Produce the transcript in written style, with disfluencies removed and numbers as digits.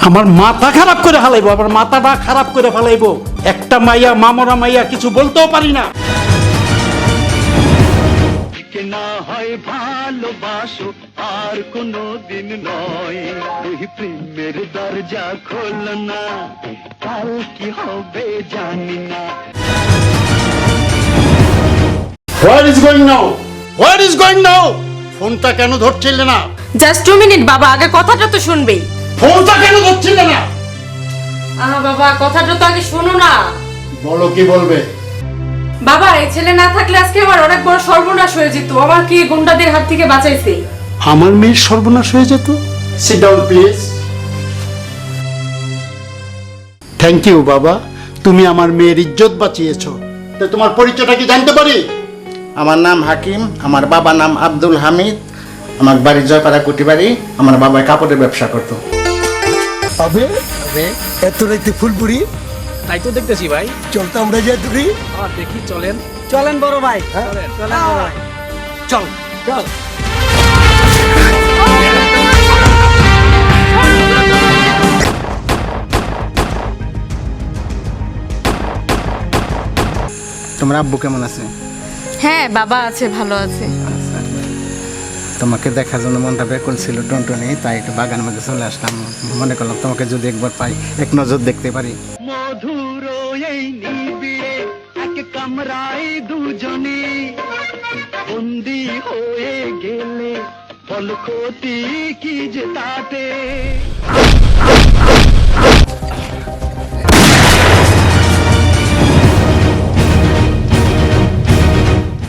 আমার মাথা খারাপ করে ফেলাইবো, আমার মাথাটা খারাপ করে ফেলাইবো। একটা মাইয়া, মামরা মাইয়া, কিছু বলতেও পারি না। না হয় ভালোবাসো আর কোনো দিন নয়, এই প্রেমের দরজা খোল না, কাল কি হবে জানি না। What is going now? What is going now? ফোনটা কেন ধরছিলে না? জাস্ট 2 মিনিট বাবা, আগে কথাটা তো শুনবেই। ফোনটা কেন ধরছিলে না? আহা বাবা, কথাটা তো আগে শোনো না। বলো, কি বলবে? বাবা, এই ছেলে না থাকলে আজকে আমার অনেক বড় সর্বনাশ হয়ে যেত। আমার কি গুন্ডাদের হাত থেকে বাঁচাইছে। আমার মেয়ের সর্বনাশ হয়ে যেত? Sit down please. Thank you বাবা, তুমি আমার মেয়ের ইজ্জত বাঁচিয়েছো। তো তোমার পরিচয়টা কি জানতে পারি? আমার নাম হাকিম, আমার বাবার নাম আব্দুল হামিদ, আমার বাড়ি জয়পাড়া কুটিবাড়ি। আমার বাবা কাপড়ের ব্যবসা করতো। আবে এত রাইতে ফুলপুরি? তাই তো দেখতেছি ভাই। চল তো আমরা যাই তুই। দেখি চলেন। চলেন বড় ভাই, চলেন বড় ভাই, চল চল। তোমার আব্বু কেমন আছে? হ্যাঁ বাবা আছে, ভালো আছে। তোমাকে দেখার জন্য মনটা ব্যাকুল ছিল টনটনি, তাই একটু বাগানের মধ্যে চলে আসলাম। মনে করলাম তোমাকে যদি একবার পাই, এক নজর দেখতে পারি। মধুর এই নিবিড়ে এক কামরায় দুজনে বন্দি হয়ে গেলে বল ক্ষতি কি যে তাতে।